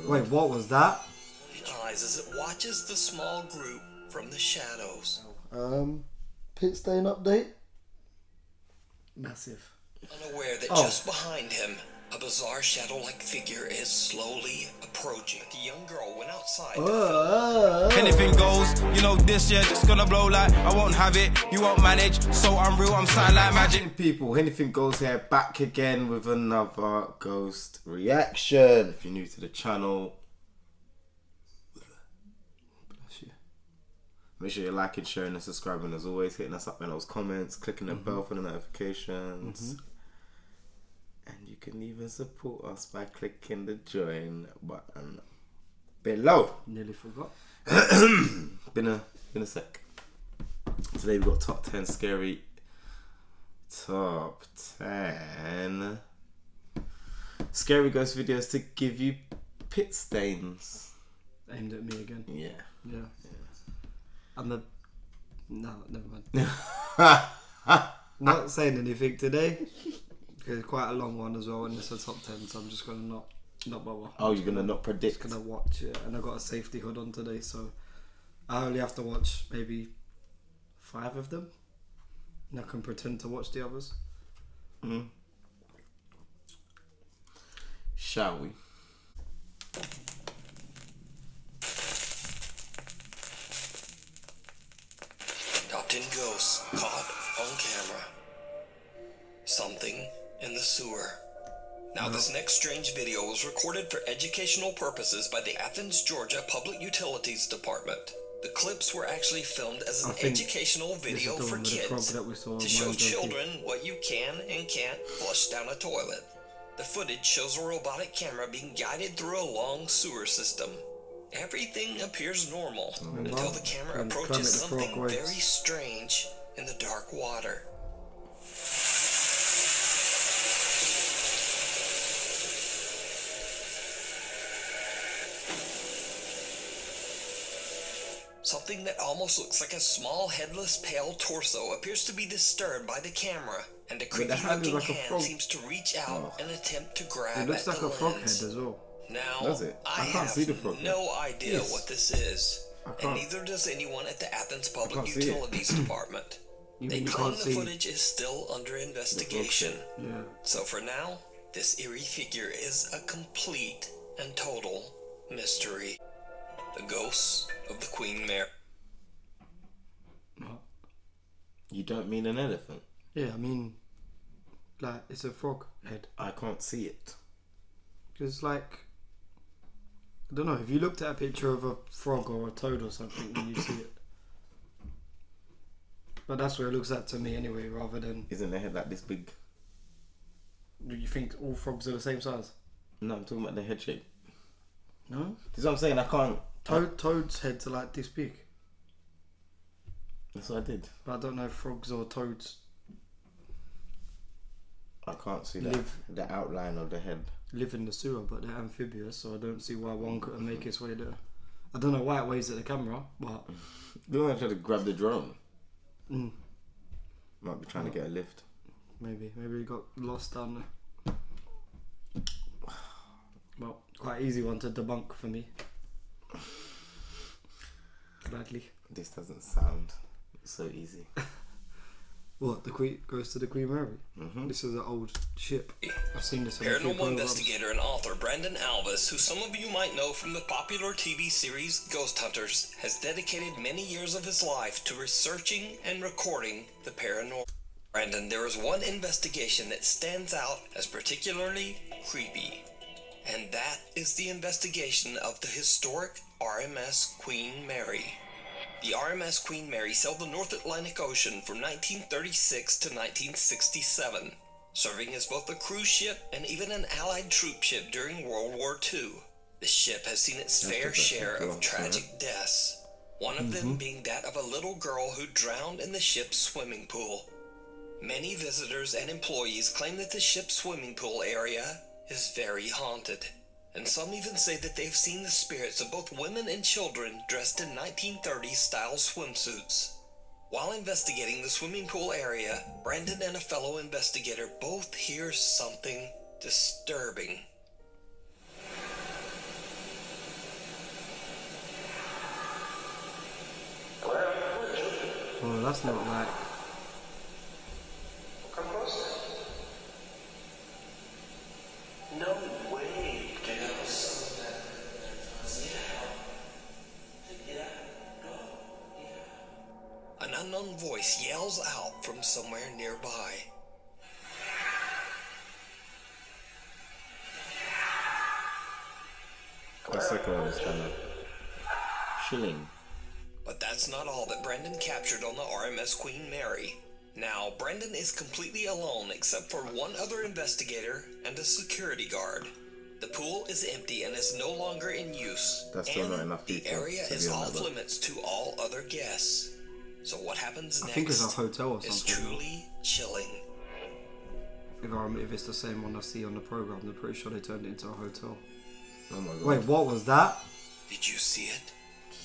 Wait, what was that? Eyes as it watches the small group from the shadows. Pit stain update? Massive. Unaware that just behind him, a bizarre shadow-like figure is slowly approaching. The young girl went outside to film. Hennything goes, you know this year just gonna blow like I won't have it, you won't manage, so I'm real, I'm silent like magic. People, Hennything Goes here, back again with another ghost reaction. If you're new to the channel, bless you. Make sure you're liking, sharing and subscribing as always, hitting us up in those comments, clicking the bell for the notifications. And you can even support us by clicking the join button below. Nearly forgot. Been a sec. Today we've got top 10 scary. Top 10 scary ghost videos to give you pit stains. Aimed at me again. Yeah. I'm the... No, never mind. Not saying anything today. It's quite a long one as well, and it's a top 10, so I'm just gonna not bother. Oh, you're gonna not predict? Just gonna watch it, and I got a safety hood on today, so I only have to watch maybe 5 of them, and I can pretend to watch the others. Shall we? Top 10 ghosts caught on camera. Something in the sewer. Now, this next strange video was recorded for educational purposes by the Athens, Georgia Public Utilities Department. The clips were actually filmed as an educational video for kids to show children what you can and can't flush down a toilet. The footage shows a robotic camera being guided through a long sewer system. Everything appears normal until the camera approaches something very strange in the dark water. Something that almost looks like a small, headless, pale torso appears to be disturbed by the camera, and a creepy-looking hand seems to reach out and attempt to grab at the lens. It looks like a frog head as well. Now, Does it? I can't see the frog head. No idea what this is, and neither does anyone at the Athens Public Utilities Department. They claim the footage is still under investigation. So for now, this eerie figure is a complete and total mystery. The ghosts of the Queen Mary. You don't mean an elephant? Yeah, I mean, like, it's a frog head. I can't see it. Because, like, I don't know, if you looked at a picture of a frog or a toad or something, then you see it. But that's what it looks like to me anyway, rather than... Isn't the head like this big? Do you think all frogs are the same size? No, I'm talking about the head shape. No? This is what I'm saying, I can't... Toads' heads are like this big. That's what I did. But I don't know if frogs or toads... I can't see the outline of the head. Live in the sewer, but they're amphibious, so I don't see why one couldn't make its way there. I don't know why it waves at the camera, but... You don't have to grab the drone. Might be trying to get a lift. Maybe he got lost down there. Well, quite easy one to debunk for me. Gladly. This doesn't sound so easy. What, the Queen goes to the Queen Mary? This is an old ship. I've seen this on Paranormal investigator and author Brandon Alvis, who some of you might know from the popular TV series Ghost Hunters, has dedicated many years of his life to researching and recording the paranormal. Brandon, there is one investigation that stands out as particularly creepy, and that is the investigation of the historic RMS Queen Mary. The RMS Queen Mary sailed the North Atlantic Ocean from 1936 to 1967, serving as both a cruise ship and even an Allied troop ship during World War II. The ship has seen its fair share of tragic deaths, one of them being that of a little girl who drowned in the ship's swimming pool. Many visitors and employees claim that the ship's swimming pool area is very haunted, and some even say that they've seen the spirits of both women and children dressed in 1930s style swimsuits. While investigating the swimming pool area, Brandon and a fellow investigator both hear something disturbing. that's not like. Come closer. No way, girls. An unknown voice yells out from somewhere nearby. The second one is kind of chilling. But that's not all that Brendan captured on the RMS Queen Mary. Now, Brendan is completely alone except for one other investigator and a security guard. The pool is empty and is no longer in use. That's still not enough the people area to is be on off that boat. limits to all other guests. So what happens I next think it's a hotel or is something. truly chilling. If it's the same one I see on the program, I'm pretty sure they turned it into a hotel. Oh my god. Wait, what was that? Did you see it?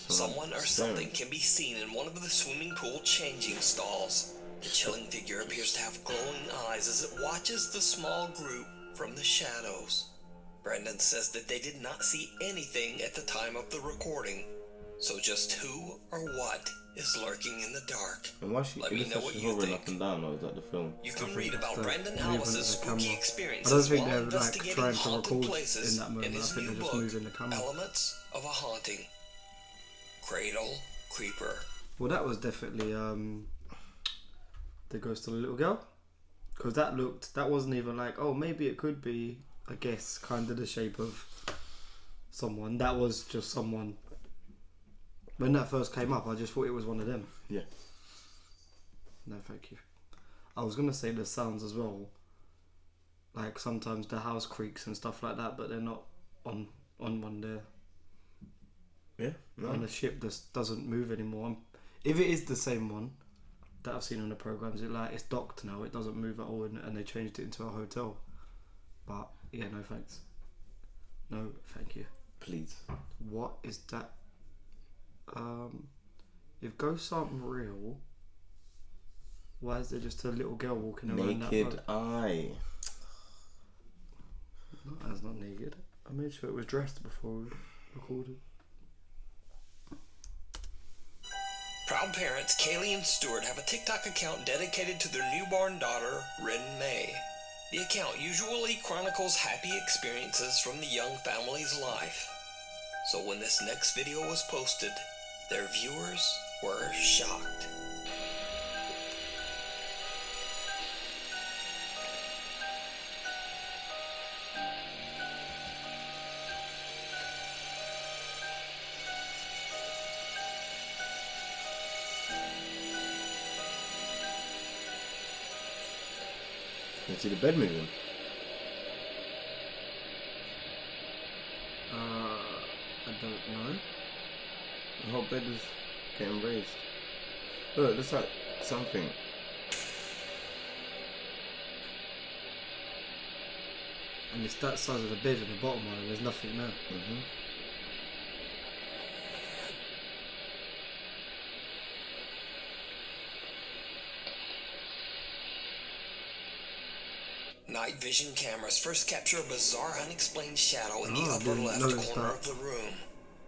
Someone or something can be seen in one of the swimming pool changing stalls. The chilling figure appears to have glowing eyes as it watches the small group from the shadows. Brendan says that they did not see anything at the time of the recording, so just who or what is lurking in the dark? And why she, Let me know what she's you hovering think. up and down, or is that the film? You can I read think about it's the Brendan movement Alvis's of the spooky camera. experiences I don't think while they're like investigating trying to haunted record places in that moment. in I his think new they're just book, moving the camera. Elements of a Haunting. Cradle Creeper. Well, that was definitely the ghost of the little girl, because that wasn't even like, oh, maybe it could be, I guess, kind of the shape of someone. That was just someone. When that first came up, I just thought it was one of them. Yeah. No, thank you. I was gonna say the sounds as well. Like sometimes the house creaks and stuff like that, but they're not on one there. Yeah. No. On the ship that doesn't move anymore. If it is the same one that I've seen on the programs, it's docked now. It doesn't move at all, and they changed it into a hotel. But yeah, no thanks. No, thank you. Please. What is that? If ghosts aren't real, why is there just a little girl walking around that Naked boat? eye. No, that's not naked. I made sure it was dressed before we recorded. Proud parents Kaylee and Stuart have a TikTok account dedicated to their newborn daughter, Rin May. The account usually chronicles happy experiences from the young family's life. So when this next video was posted, their viewers were shocked. You see the bed moving? I don't know. The whole bed was getting raised. Look, it looks like something. And it's that size of the bed at the bottom one, and there's nothing there. Mm-hmm. Night vision cameras first capture a bizarre unexplained shadow in the Oh, I upper didn't left notice corner that. of the room.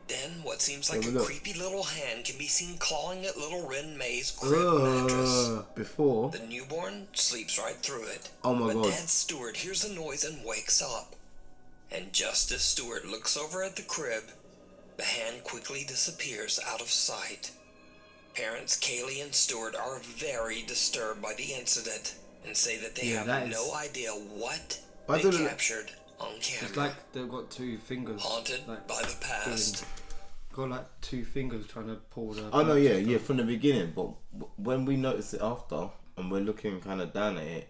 Then what seems like Yeah, a look. creepy little hand can be seen clawing at little Rin May's crib mattress. Before. The newborn sleeps right through it. Oh my but God. Dad Stewart hears the noise and wakes up. And just as Stewart looks over at the crib, the hand quickly disappears out of sight. Parents Kaylee and Stewart are very disturbed by the incident and say that they have no idea what I they don't know. captured on camera. It's like they've got two fingers. Haunted like, by the past. got like two fingers trying to pull the. Oh no, yeah, from the beginning. But when we noticed it after, and we're looking kind of down at it,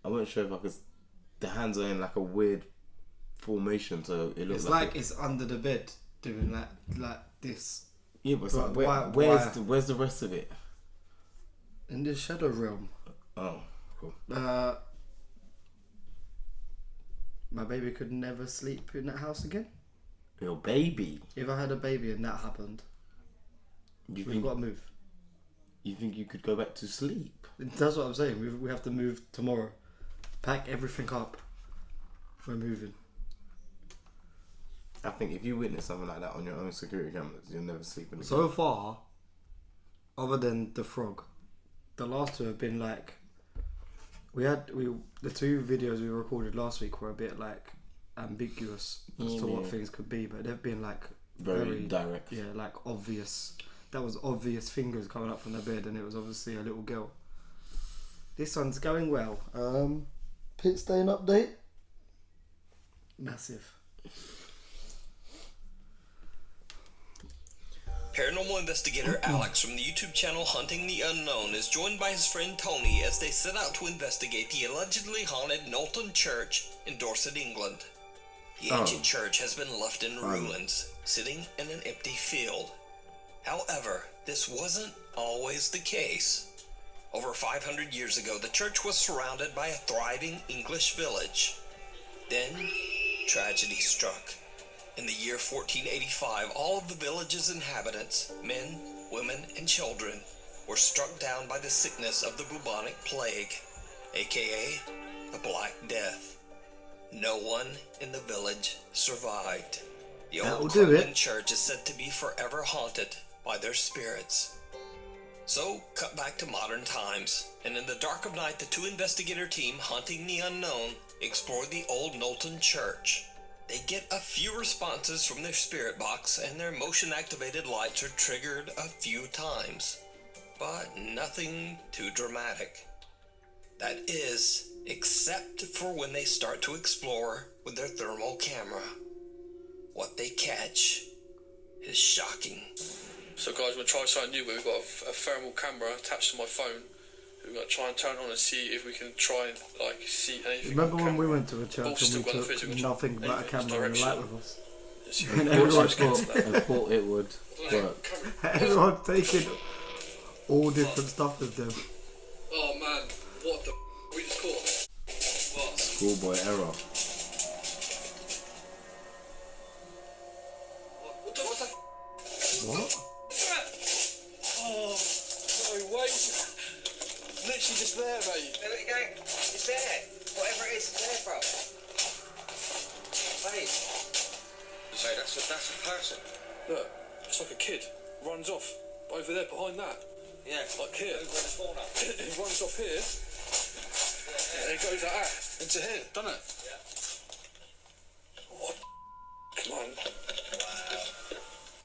I wasn't sure if I could. The hands are in like a weird formation, so it looks It's like it's under the bed doing like this. Yeah, but it's But like, why- where's the rest of it? In the shadow realm. Oh, cool. My baby could never sleep in that house again. Your baby. If I had a baby and that happened, You we've think got to move. you think you could go back to sleep? That's what I'm saying. We have to move tomorrow. Pack everything up. We're moving. I think if you witness something like that on your own security cameras, you'll never sleep in the So far, other than the frog, the last two have been like, the two videos we recorded last week were a bit like ambiguous as to what things could be, but they've been like very direct. Yeah, like obvious. That was obvious fingers coming up from the bed, and it was obviously a little girl. This one's going well. Pit stain update. Massive. Paranormal investigator Alex from the YouTube channel Hunting the Unknown is joined by his friend Tony as they set out to investigate the allegedly haunted Knowlton Church in Dorset, England. The ancient church has been left in ruins, sitting in an empty field. However, this wasn't always the case. Over 500 years ago, the church was surrounded by a thriving English village. Then, tragedy struck. In the year 1485, all of the village's inhabitants, men, women, and children, were struck down by the sickness of the bubonic plague, aka the Black Death. No one in the village survived. The old crumbling church is said to be forever haunted by their spirits. So, cut back to modern times, and in the dark of night, the two investigator team Hunting the Unknown explore the old Knowlton Church. They get a few responses from their spirit box, and their motion-activated lights are triggered a few times. But nothing too dramatic. That is, except for when they start to explore with their thermal camera. What they catch is shocking. So guys, we're going to try something new. We've got a thermal camera attached to my phone. We're going to try and turn it on and see if we can try and like see anything. Remember when we went to a church and we took nothing but a camera and a light with us? And I thought it would work. Everyone taking all different stuff with them. Oh man, what the we just caught? What? Schoolboy error. What? Oh, no way. Literally just there, mate. There we go. It's there. Whatever it is, it's there, bro. Mate. So that's a person. Look, it's like a kid. Runs off over there behind that. Yeah. Like here. Over in the corner. It runs off here. And it goes like that into here, doesn't it? Yeah. What? Come on.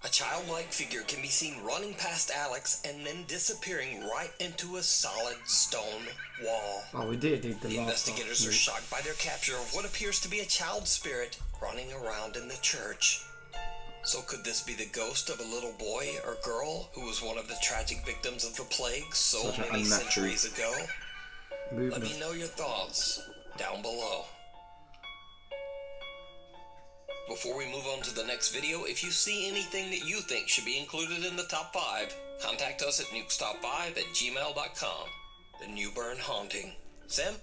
A childlike figure can be seen running past Alex and then disappearing right into a solid stone wall. Oh, we did need the The last investigators are shocked by their capture of what appears to be a child spirit running around in the church. So could this be the ghost of a little boy or girl who was one of the tragic victims of the plague so many centuries ago? Let me know your thoughts down below. Before we move on to the next video, if you see anything that you think should be included in the top 5, contact us at nukestop5@gmail.com. The Newburn Haunting. Sam?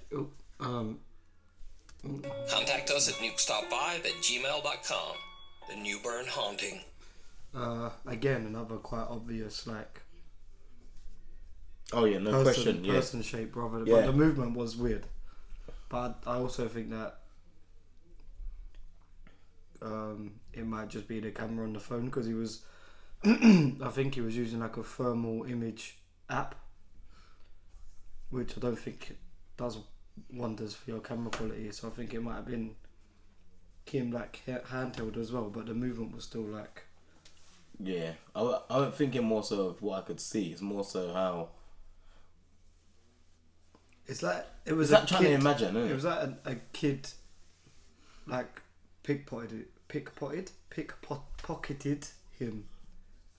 Contact us at nukestop5@gmail.com. The Newburn Haunting. Again, another quite obvious, like... Oh yeah, no question. Yeah. Person shape, rather. But the movement was weird. But I also think that it might just be the camera on the phone, because he was I think he was using like a thermal image app, which I don't think does wonders for your camera quality, so I think it might have been him like handheld as well, but the movement was still like... Yeah, I'm thinking more so of what I could see. It's more so how... It's like... It was like trying to imagine, isn't it? It was like a kid like pickpocketed him.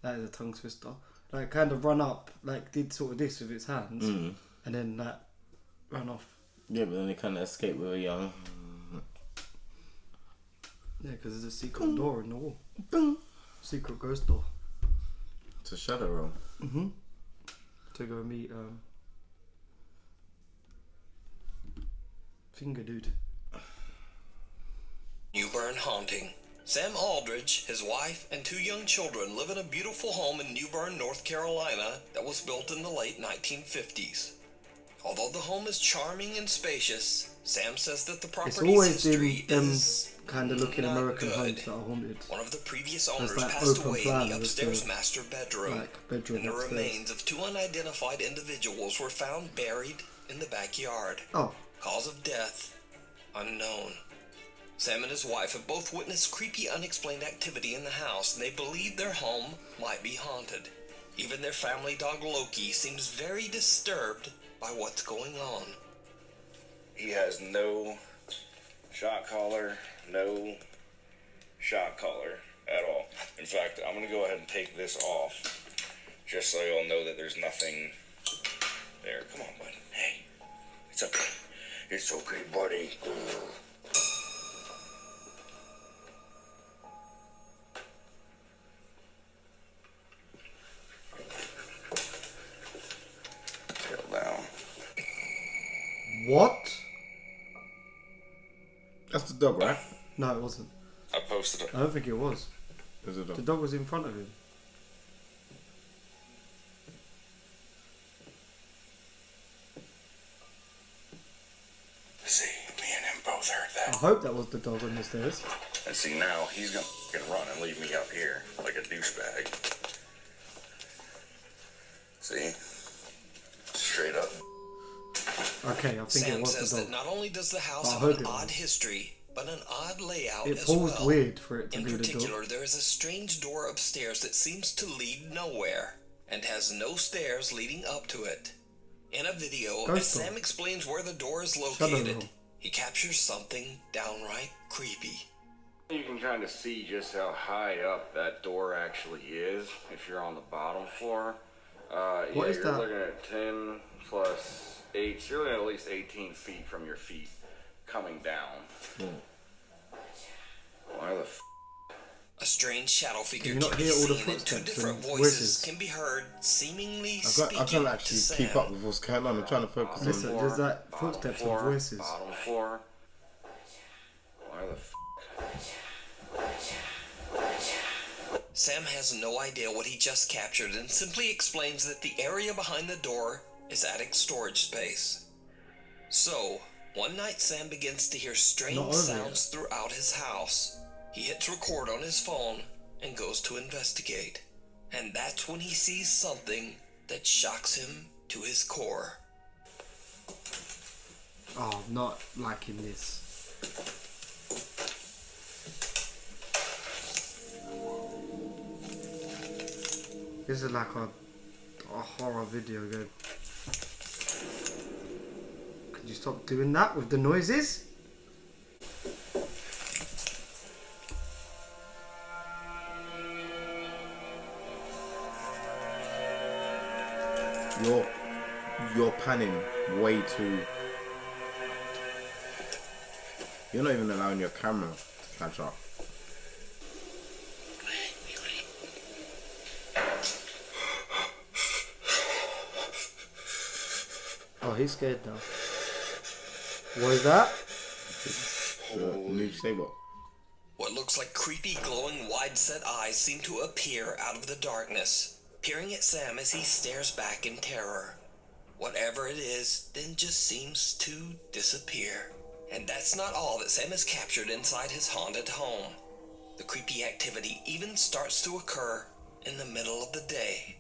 That is a tongue twister. Like kind of run up, like did sort of this with its hands, and then that ran off. Yeah, but then he kind of escaped with a young... Yeah, because there's a secret door in the wall. Boom. Secret ghost door. It's a shadow room. To go meet Finger Dude. Newburn Haunting. Sam Aldridge, his wife, and 2 young children live in a beautiful home in Newburn, North Carolina that was built in the late 1950s. Although the home is charming and spacious, Sam says that the It's property's always history them is kind of looking not American good. homes that are haunted. One of the previous owners that passed open away plan in the with upstairs the, master bedroom, like, bedroom and the upstairs. remains of 2 unidentified individuals were found buried in the backyard. Oh, Cause of death unknown. Sam and his wife have both witnessed creepy, unexplained activity in the house, and they believe their home might be haunted. Even their family dog Loki seems very disturbed by what's going on. He has no shot collar, no shot collar at all. In fact, I'm going to go ahead and take this off just so you'll know that there's nothing there. Come on, bud. Hey, it's okay. It's okay, buddy. Tail down. what? That's the dog, right? No, it wasn't. I posted it. I don't think it was. There's a The dog. dog was in front of him. See, me and him both heard I that. hope that was the dog on the stairs. And see, now he's gonna f***ing run and leave me up here like a douchebag. See? Straight up. Okay, I think Sam it was says the that dog. not only does the house I have hope an it odd was. history, but an odd layout It as paused well. weird for it to In be the dog. particular, there is a strange door upstairs that seems to lead nowhere and has no stairs leading up to it. In a video, Ghost as Sam door. explains where the door is Shadow located, door. he captures something downright creepy. You can kind of see just how high up that door actually is if you're on the bottom floor. What is you're that? looking at 10 plus 8. So you're looking at least 18 feet from your feet coming down. Why the f***? A strange shadow figure you not can be hear all the seen, and 2 footsteps different and voices voices? can be heard, seemingly I speaking can't to actually Sam. keep up with what's going on. I'm trying to focus Listen, on. there's that Bottom footsteps and floor, voices. Bottom floor. Why the f***? Sam has no idea what he just captured and simply explains that the area behind the door is attic storage space. So, one night Sam begins to hear Not strange over sounds throughout his house. He hits record on his phone and goes to investigate. And that's when he sees something that shocks him to his core. Oh, I'm not liking this. This is like a horror video game. Could you stop doing that with the noises? You're panning way too. You're not even allowing your camera to catch up. Oh, he's scared now. What is that? New saber. What looks like creepy, glowing, wide-set eyes seem to appear out of the darkness, peering at Sam as he stares back in terror. Whatever it is, then just seems to disappear. And that's not all that Sam has captured inside his haunted home. The creepy activity even starts to occur in the middle of the day.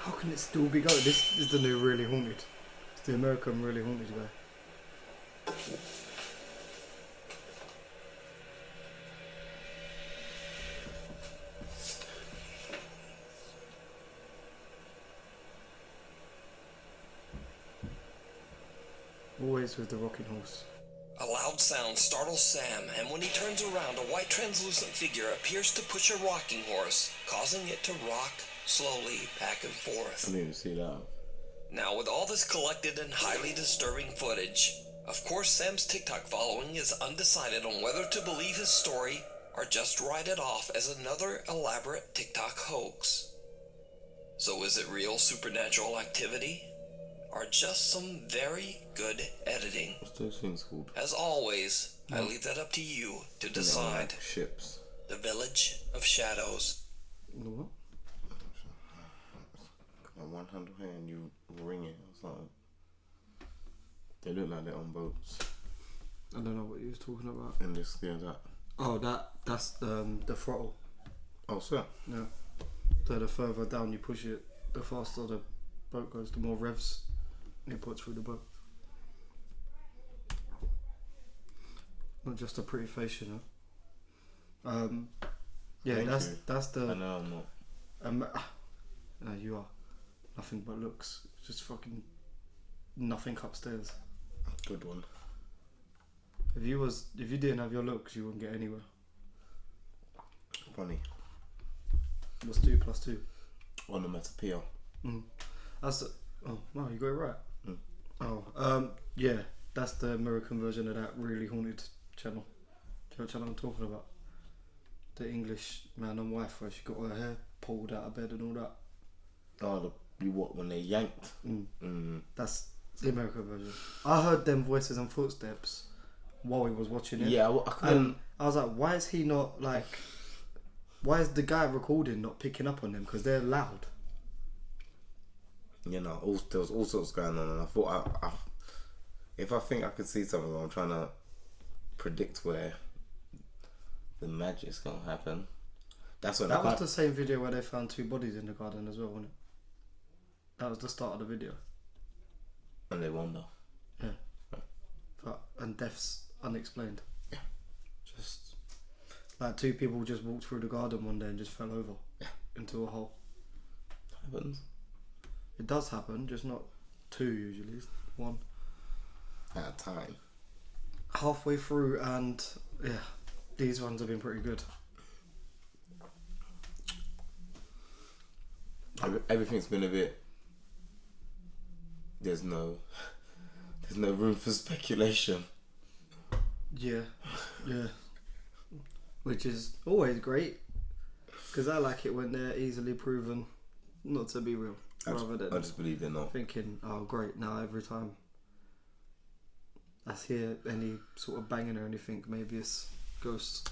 How can it still be going? This is the new Really Haunted. It's the American Really Haunted guy. Always with the rocking horse. A loud sound startles Sam, and when he turns around, a white translucent figure appears to push a rocking horse, causing it to rock slowly back and I forth. didn't even see that. Now, with all this collected and highly disturbing footage, of course Sam's TikTok following is undecided on whether to believe his story or just write it off as another elaborate TikTok hoax. So is it real supernatural activity? Or just some very good editing? What's those things called? As always, I leave that up to you to decide. Ships. The Village of Shadows. The what? Got one handle here and you ring it or something. They look like they're on boats. I don't know what you was talking about. And this, yeah, that. Oh, that's the throttle. Oh, so. Yeah. So the further down you push it, the faster the boat goes, the more revs it puts through the boat. Not just a pretty face, you know. Yeah, Thank that's you. that's the. I know I'm not. You are nothing but looks. Just fucking nothing upstairs. Good one. If you didn't have your looks, you wouldn't get anywhere. Funny. What's 2 + 2? Onomatopoeia. That's oh wow, you got it right. Mm. Oh, yeah, that's the American version of that really haunted channel. Do you know what channel I'm talking about? The English man and wife where she got her hair pulled out of bed and all that. Oh, when they yanked? That's the American version. I heard them voices and footsteps while we was watching it. Yeah, and I was like, why is he not like? Why is the guy recording not picking up on them? Because they're loud. You know, there was all sorts going on, and I thought, if I think I could see something, I'm trying to predict where the magic's gonna happen. That's when That was the same video where they found 2 bodies in the garden as well, wasn't it? That was the start of the video. And they wonder. Yeah. And deaths unexplained. Yeah. Just like 2 people just walked through the garden one day and just fell over into a hole. Happens. It does happen, just not 2 usually. 1 at a time. Halfway through, and yeah, these ones have been pretty good. Everything's been a bit. There's no room for speculation. Yeah. Which is always great, because I like it when they're easily proven not to be real, rather than I just believe they're not. thinking, oh great, now every time I hear any sort of banging or anything, maybe it's ghosts.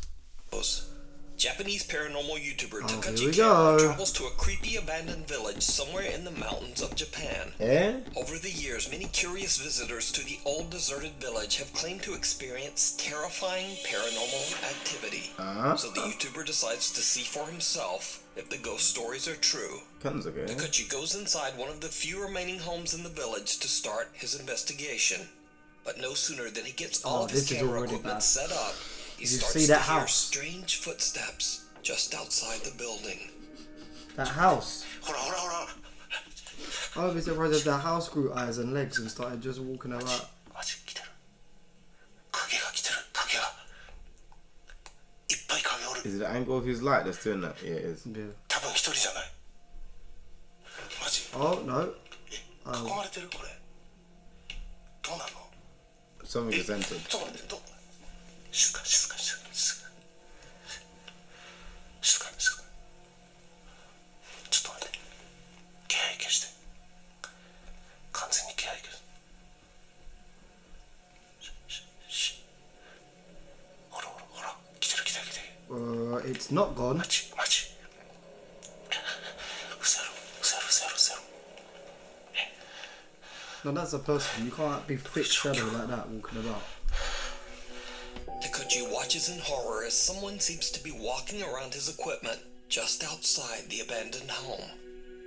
Japanese paranormal YouTuber Oh, Takachi here we Kara go. travels to a creepy abandoned village somewhere in the mountains of Japan. Eh? Over the years, many curious visitors to the old deserted village have claimed to experience terrifying paranormal activity. So the YouTuber decides to see for himself if the ghost stories are true. Comes again. Takachi goes inside one of the few remaining homes in the village to start his investigation. But no sooner than he gets all of his this is camera already equipment bad. set up, he Did you starts see to that hear house? strange footsteps just outside the building. That house. I would be surprised if the house grew eyes and legs and started just walking around. Is it the angle of his light that's doing that? Yeah, it is. Yeah. Oh no. Something just entered. It's not gone. No, that's a person. You can't be thick shadow like that walking about. Takachi watches in horror as someone seems to be walking around his equipment just outside the abandoned home.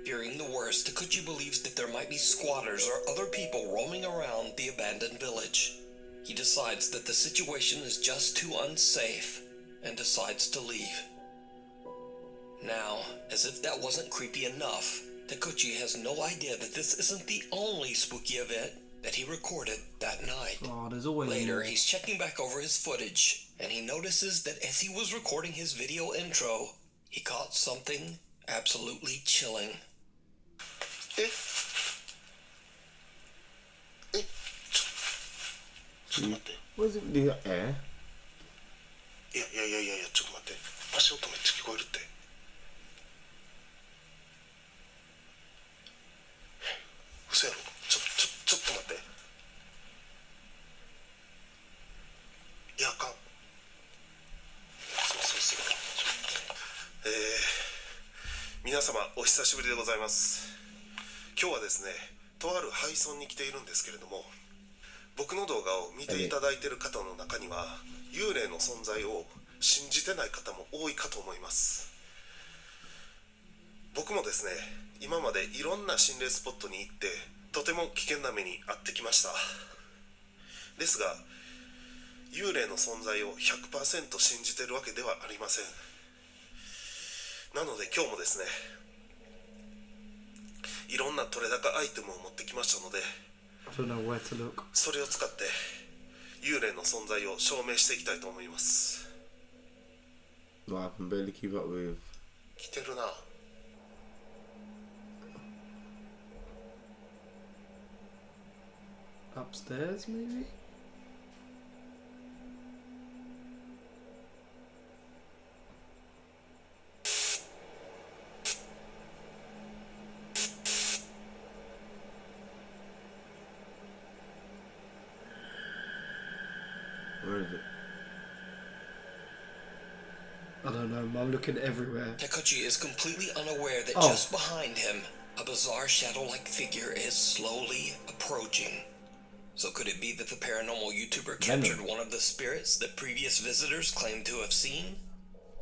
Fearing the worst, Takachi believes that there might be squatters or other people roaming around the abandoned village. He decides that the situation is just too unsafe and decides to leave. Now, as if that wasn't creepy enough, Takachi has no idea that this isn't the only spooky event that he recorded that night. Oh, there's always Later, more. he's checking back over his footage, and he notices that as he was recording his video intro, he caught something absolutely chilling. What is it? The air? いやちょっと待って足音めっちゃ聞こえるって嘘やろちょっと待っていやあかんそう皆様お久しぶりでございます。今日はですねとある廃村に来ているんですけれども、僕の動画を見ていただいている方の中には幽霊の存在を信じてない方も多いかと思います。僕もですね、今までいろんな心霊スポットに行ってとても危険な目に遭ってきました。ですが幽霊の存在を 100% 信じてるわけではありません。なので今日もですね、いろんな取れ高アイテムを持ってきましたので、I don't know where to look. それを使って幽霊の存在を証明していきたいと思います。 Well, I can barely keep up with. 来てるな。Upstairs, maybe? Where is it? I don't know, I'm looking everywhere. Takuchi is completely unaware that Oh. just behind him, a bizarre shadow-like figure is slowly approaching. So could it be that the paranormal YouTuber captured one of the spirits that previous visitors claimed to have seen?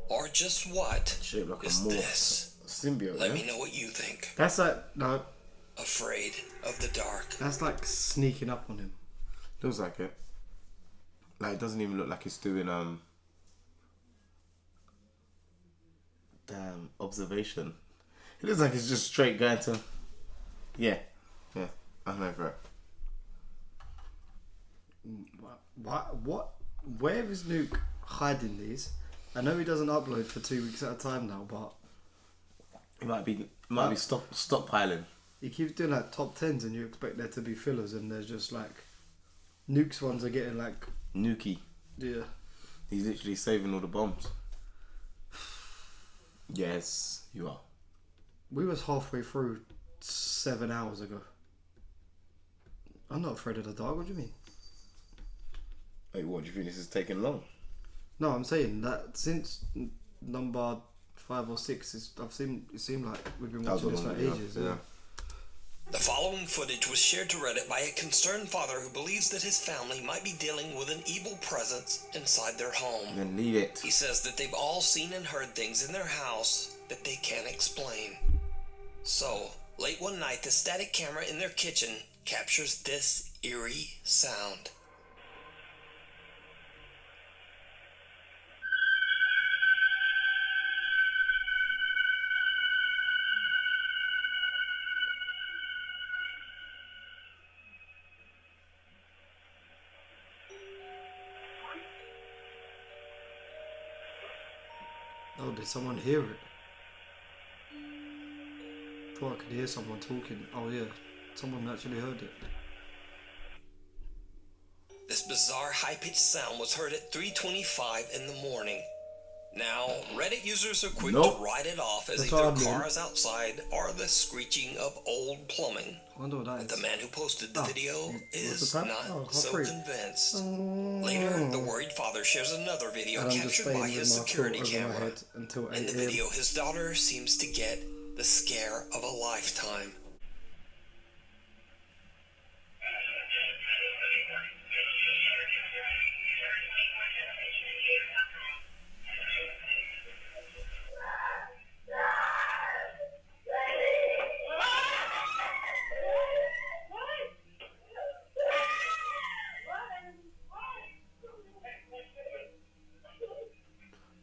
Or just what Shaped like a is morph. this? Symbiote, Let yeah? me know what you think. That's like, no, Afraid of the dark. that's like sneaking up on him. Looks like it. Like, it doesn't even look like it's doing, damn, observation. It looks like it's just straight going to... Yeah. I'm over it. What? Where is Nuke hiding these? I know he doesn't upload for 2 weeks at a time now, but It might be stockpiling. he keeps doing like top 10s and you expect there to be fillers and there's just like... Nuke's ones are getting like... Nuki. Yeah. He's literally saving all the bombs. Yes, you are. We was halfway through 7 hours ago. I'm not afraid of the dark, what do you mean? Hey, what do you think this is taking long? No, I'm saying that since number 5 or 6, it seemed like we've been watching this for ages. Yeah. The following footage was shared to Reddit by a concerned father who believes that his family might be dealing with an evil presence inside their home. Then leave it. He says that they've all seen and heard things in their house that they can't explain. So, late one night, the static camera in their kitchen captures this eerie sound. Oh, did someone hear it? Thought I could hear someone talking. Oh yeah, someone actually heard it. This bizarre high-pitched sound was heard at 3:25 in the morning. Now, Reddit users are quick Nope. to write it off as That's either what I mean. cars outside or the screeching of old plumbing. I wonder what that is. The man who posted the Oh, video what's is the time? not Oh, half so three. convinced. Later, the worried father shares another video And I'm just captured staying by with his my security thought over my camera. head until 8 In the AM. video, his daughter seems to get the scare of a lifetime.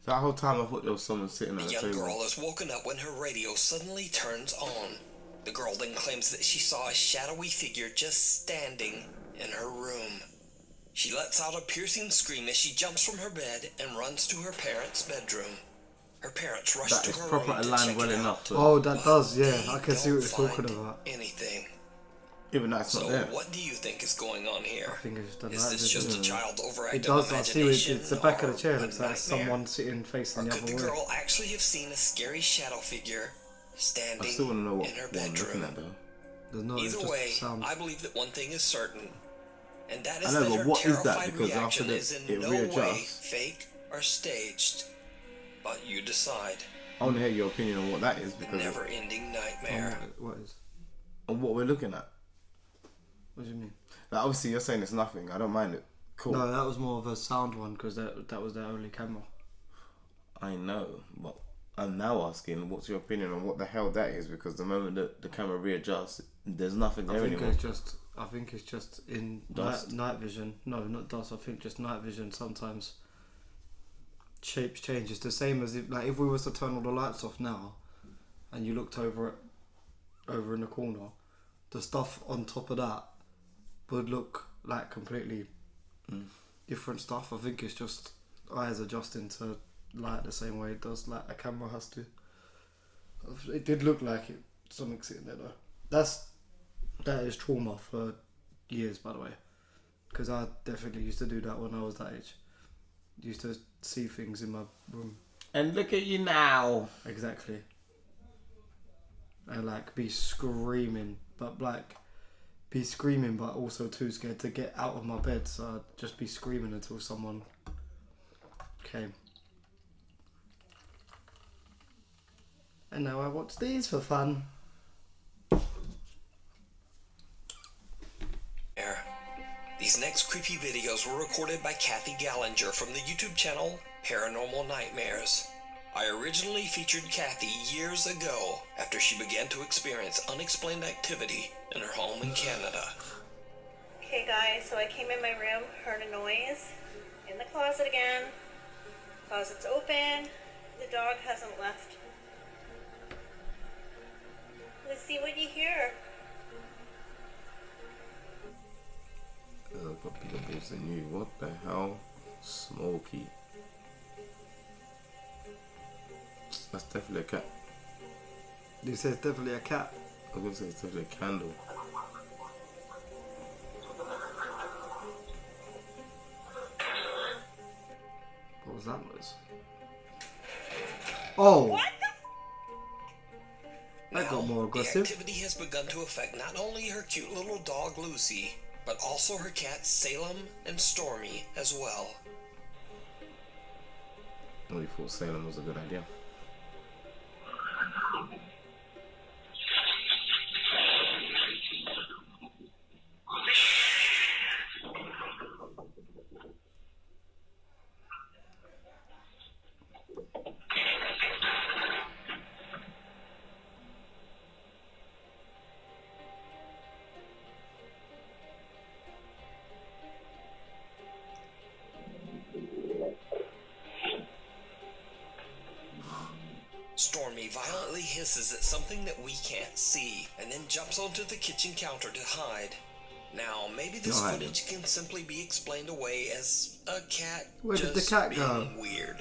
That whole time I thought there was someone sitting The at the young table. girl is woken up when her radio suddenly turns on. The girl then claims that she saw a shadowy figure just standing in her room. She lets out a piercing scream as she jumps from her bed and runs to her parents' bedroom. Her parents rush That to is her proper room to aligned check well it enough. out. But Oh, that does, yeah. They I can see what don't you're talking find about. anything. even though it's So, not there. what do you think is going on here? I think it's done Is that, this isn't just it? a child's overactive It does, I see it. imagination, It's the back of or the chair. a Looks like nightmare? someone sitting facing Or the could other the way. girl actually have seen a scary shadow figure standing I still want to know what in her I'm looking bedroom? at though. There's no, it's Either just way, sound. I believe that one thing is certain, and that I is know, that but her what is that? terrified Because after reaction that, is in it no way readjusts. fake or staged. But you decide. I want to hear your opinion on what that is because Never-ending nightmare. What is? on what we're looking at. What do you mean? Like, obviously, you're saying it's nothing. I don't mind it. Cool. No, that was more of a sound one because that was their only camera. I know, but I'm now asking, what's your opinion on what the hell that is? Because the moment that the camera readjusts, there's nothing there anymore. I think it's just in Dust? night vision. No, not dust. I think just night vision. Sometimes shapes change. It's the same as if we was to turn all the lights off now, and you looked over in the corner, the stuff on top of that would look like completely different stuff. I think it's just eyes adjusting to light the same way it does, like a camera has to. It did look like it. Something sitting there though. That is trauma for years, by the way, because I definitely used to do that when I was that age. Used to see things in my room. And look at you now. Exactly. And be screaming, but also too scared to get out of my bed, so I'd just be screaming until someone came. And now I watch these for fun. These next creepy videos were recorded by Kathy Gallinger from the YouTube channel Paranormal Nightmares. I originally featured Kathy years ago after she began to experience unexplained activity in her home in Canada. Okay guys, so I came in my room, heard a noise, in the closet again, closet's open, the dog hasn't left. Let's see what you hear. I've got bigger balls than you. What the hell? Smoky. That's definitely a cat. You say it's definitely a cat. I was going to say it's definitely a candle. What was that noise? Oh! What That got more aggressive. The activity has begun to affect not only her cute little dog Lucy, but also her cats Salem and Stormy as well. I only thought Salem was a good idea. Stormy violently hisses at something that we can't see, and then jumps onto the kitchen counter to hide. Now, maybe this footage can simply be explained away as a cat Where did just the cat being go? weird.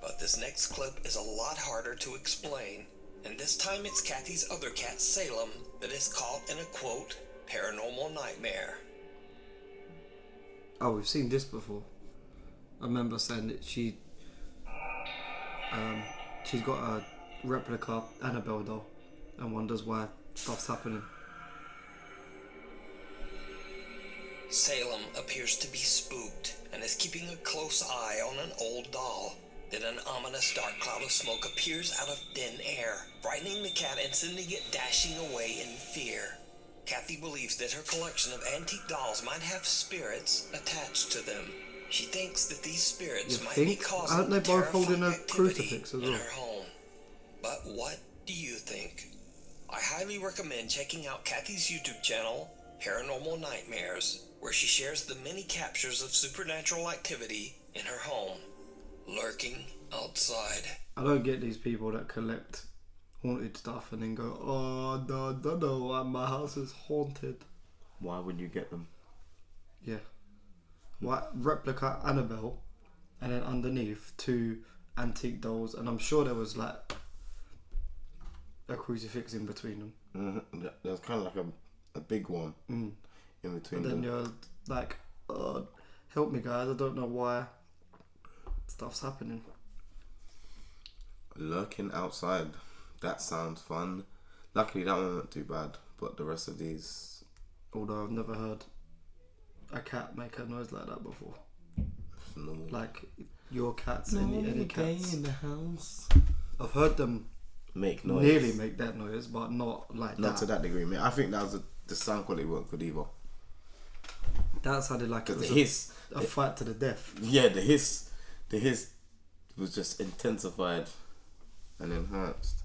But this next clip is a lot harder to explain, and this time it's Kathy's other cat, Salem, that is caught in a, quote, paranormal nightmare. Oh, we've seen this before. I remember saying that she's got a replica Annabelle doll and wonders why stuff's happening. Salem appears to be spooked and is keeping a close eye on an old doll. Then an ominous dark cloud of smoke appears out of thin air, frightening the cat and sending it dashing away in fear. Kathy believes that her collection of antique dolls might have spirits attached to them. She thinks that these spirits might be causing aren't they both holding a terrifying crucifix as activity in well? her home. But what do you think? I highly recommend checking out Kathy's YouTube channel, Paranormal Nightmares, where she shares the many captures of supernatural activity in her home, lurking outside. I don't get these people that collect haunted stuff and then go, oh, no, don't know why my house is haunted. Why would you get them? Yeah. What replica Annabelle, and then underneath 2 antique dolls, and I'm sure there was like a crucifix in between them. Mm-hmm. There's kind of like a big one in between And then them. you're like, oh, help me guys, I don't know why stuff's happening. Lurking outside. That sounds fun. Luckily that one wasn't too bad, but the rest of these... Although I've never heard a cat make a noise like that before. Normal. Like your cats, any cats. in the house. I've heard them Make noise. nearly make that noise, but not like Not that. to that degree, mate. I think that was the sound quality weren't good either. That sounded like it was a fight to the death. Yeah, the hiss was just intensified and enhanced.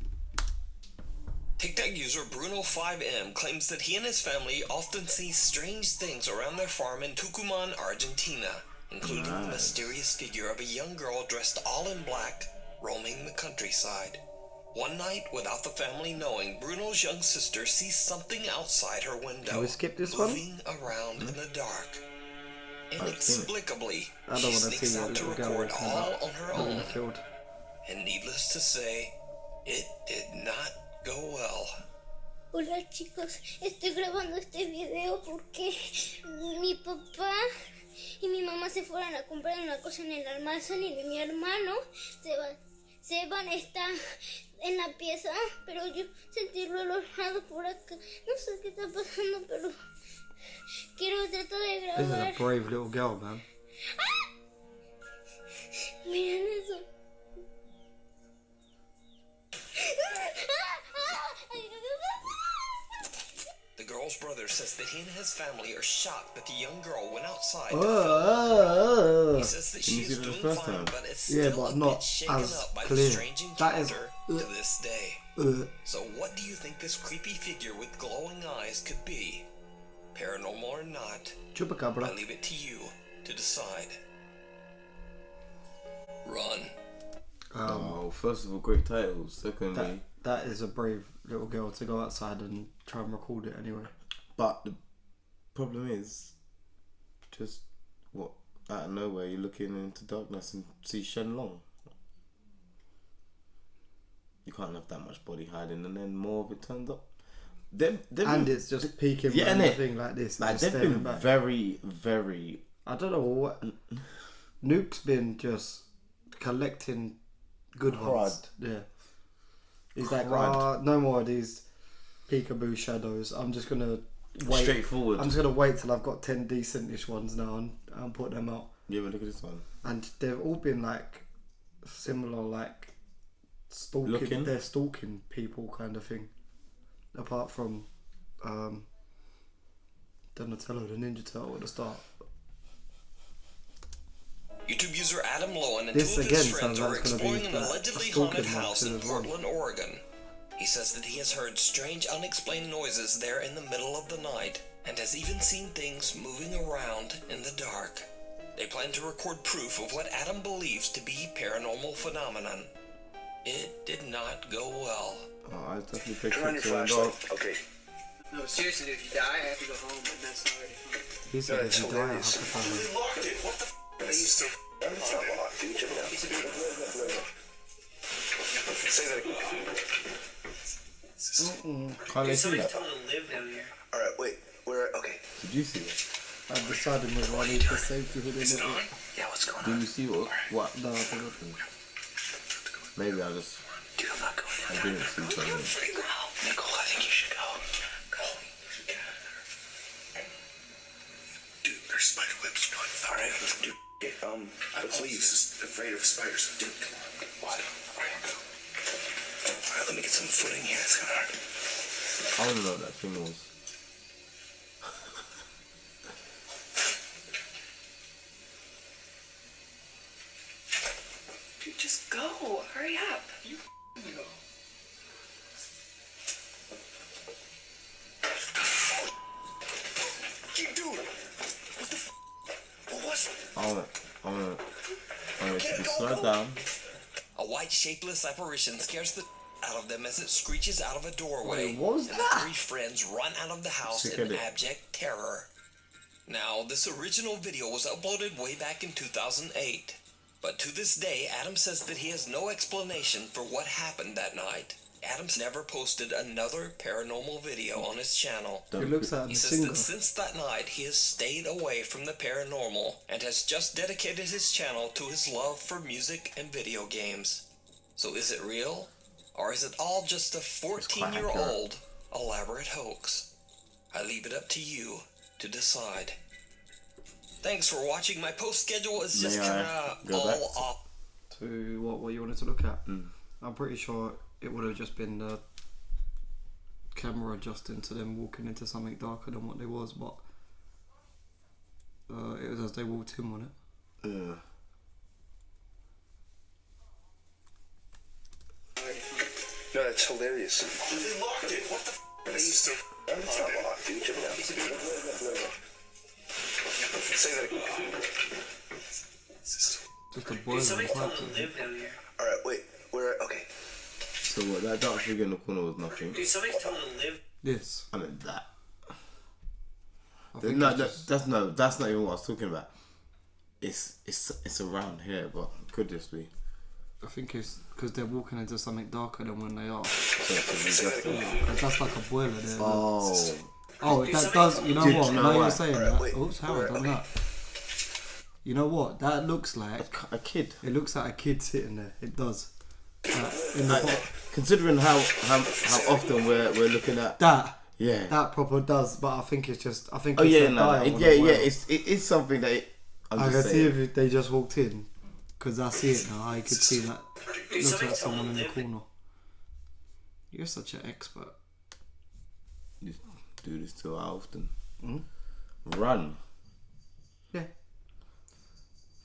TikTok user Bruno5M claims that he and his family often see strange things around their farm in Tucumán, Argentina, including the mysterious figure of a young girl dressed all in black, roaming the countryside. One night, without the family knowing, Bruno's young sister sees something outside her window. Can we skip this moving around in the dark. Inexplicably, I don't she want to sneaks see out a to little girl record all on her in the own. field. And needless to say, it did not go well. Hola chicos, estoy grabando este video porque mi papá y mi mamá se fueron a comprar una cosa en el almacén y mi hermano Seban está en la pieza, pero yo sentí relojado por acá. No sé qué está pasando, pero quiero tratar de This is grabar. a brave little girl, man. Miren eso. The girl's brother says that he and his family are shocked that the young girl went outside. He says that she is doing fine, but it's still a bit shaken up by the strange encounter to this day. So what do you think this creepy figure with glowing eyes could be? Paranormal or not, Chupacabra. I leave it to you to decide. Run. First of all, great titles. Secondly, that is a brave little girl to go outside and try and record it anyway. But the problem is, just what, out of nowhere you're looking into darkness and see Shenlong. You can't have that much body hiding, and then more of it turns up. And it's just peeking yeah, and thing like this. Like they've been back. Very. I don't know what. Nuke's been just collecting good ones. Yeah. He's like, no more of these peekaboo shadows. I'm just gonna wait. Straightforward. I'm just gonna wait till I've got 10 decentish ones now and put them out. Yeah, but look at this one. And they've all been like similar, like stalking. Looking? They're stalking people, kind of thing. Apart from Donatello, the Ninja Turtle at the start. YouTube user Adam Lowen and This two of again his friends sounds are like it's gonna exploring be an like allegedly a stalking haunted one house too in as well. Portland, Oregon. He says that he has heard strange, unexplained noises there in the middle of the night, and has even seen things moving around in the dark. They plan to record proof of what Adam believes to be paranormal phenomenon. It did not go well. I definitely picked Turn on your picture and flashlight. Okay. No, seriously, dude, if you die, I have to go home, and that's not already fun. He said if you die, I have to find him. We locked it. What the f***? Are you still locked, dude? Check it out. Say that again. Can't they see that? Told to live down here. Alright, wait. Okay. Did you see it? I've decided whether I need the safety hood in Is it it. on? Yeah, what's going Did on? you see what? No, I think Maybe I just. Dude, I'm not going in. I didn't see something. Freaking go. Nicole, I think you should go. Go. Dude, there's spider webs going. Alright, let's do it. Let's leave. Just afraid of spiders. Dude, come on. What? Alright, go. Alright, let me get some footing here. It's kinda hard. I don't know what that thing was. Dude, just go. Hurry up. You go. Dude, what the f? What was it? I want it to be slowed down. A white, shapeless apparition scares the out of them as it screeches out of a doorway. Wait, what was and that? the three friends run out of the house Sick in of it. abject terror. Now, this original video was uploaded way back in 2008. But to this day, Adam says that he has no explanation for what happened that night. Adam's never posted another paranormal video on his channel. it looks like He the says single. that since that night, he has stayed away from the paranormal and has just dedicated his channel to his love for music and video games. So is it real? Or is it all just a 14-year-old elaborate hoax? I leave it up to you to decide. Thanks for watching. My post schedule is just May I kind of go back? all off. To what you wanted to look at. I'm pretty sure it would have just been the camera adjusting to them walking into something darker than what they was, but It was as they walked in, wasn't it? Yeah. No, that's hilarious. They locked it. What the f***? This is so it's not locked, dude. Check it out. Say that again. Just a boiler. Alright, wait. We're okay. So what? That dark figure in the corner was nothing. Dude, somebody's told him to live. Yes. I mean that. No, that's not even what I was talking about. It's around here, but could this be? I think it's because they're walking into something darker than when they are. So Because that's like a boiler there. Oh, that does. You know Did what? you know Now what? you're saying Alright, that. wait. Oops, how I done that? You know what? That looks like a kid. It looks like a kid sitting there. It does. In the Considering how often we're looking at that. Yeah. That proper does, but I think it's just. I think. Oh it's yeah, a no, dial on yeah. the boiler. It is something that I can see if they just walked in, because I see it now. I could see that. It looks like someone in the corner. You're such an expert. You do this too often. Mm? Run. Yeah.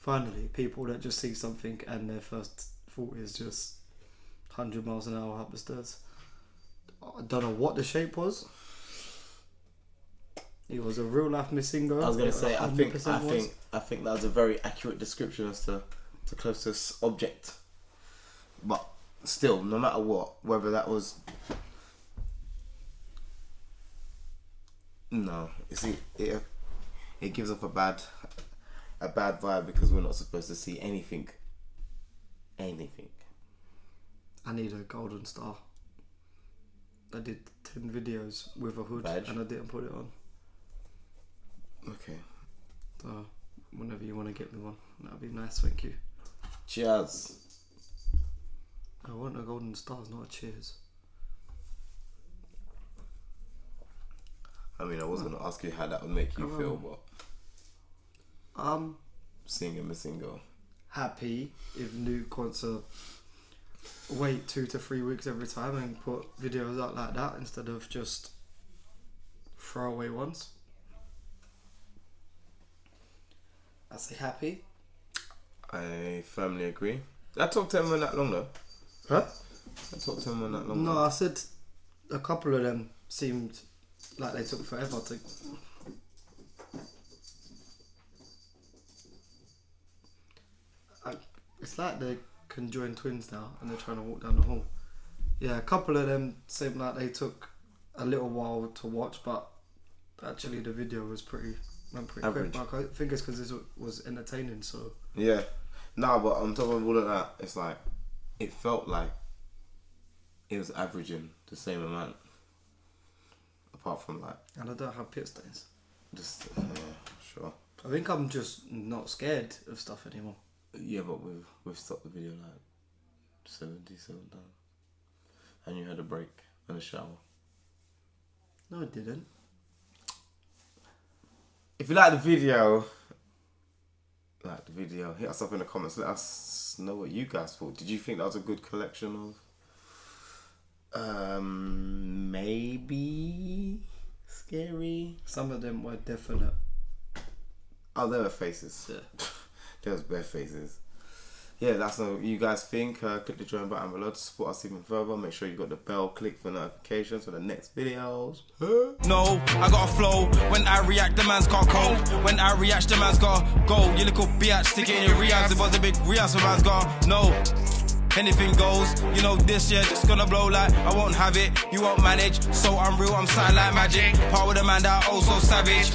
Finally, people that just see something and their first thought is just 100 miles an hour up the stairs. I don't know what the shape was. It was a real life missing girl. I was gonna say, I think was. that was a very accurate description as to the closest object. But still, no matter what, whether that was no, you see, it gives off a bad vibe because we're not supposed to see anything. I need a golden star. I did 10 videos with a hood Badge? and I didn't put it on. Okay. So whenever you want to get me one, that'd be nice. Thank you. Cheers. I want a golden star, not a cheers. I mean, I was gonna ask you how that would make you feel, but seeing a missing girl. Happy if Nuke wants to wait 2 to 3 weeks every time and put videos out like that instead of just throwaway ones. I say happy. I firmly agree. I talked to him for that long though. Huh? I talked to him for that long. No, I said a couple of them seemed like they took forever to. It's like they conjoined twins now and they're trying to walk down the hall. Yeah, a couple of them seemed like they took a little while to watch, but actually the video was went pretty Average. quick. But I think it's because this was entertaining, so. Yeah. No, but on top of all of that, it's like, it felt like it was averaging the same amount. Apart from like... And I don't have pit stains. Just, sure. I think I'm just not scared of stuff anymore. Yeah, but we've stopped the video like 77 times. And you had a break and a shower. No, I didn't. If you like the video, hit us up in the comments. Let us know what you guys thought. Did you think that was a good collection of maybe scary? Some of them were definite. Oh, there were faces. Yeah. There was bare faces. Yeah, that's what you guys think. Click the join button below to support us even further. Make sure you got the bell click for notifications for the next videos. No, I got a flow. When I react, the man's got cold. When I react, the man's got go. You little bitch, stick it in your reacts. It was a big react, so man's got no. Anything goes, you know this year just gonna blow like I won't have it, you won't manage. So I'm real, I'm silent like magic. Part with a man that also savage.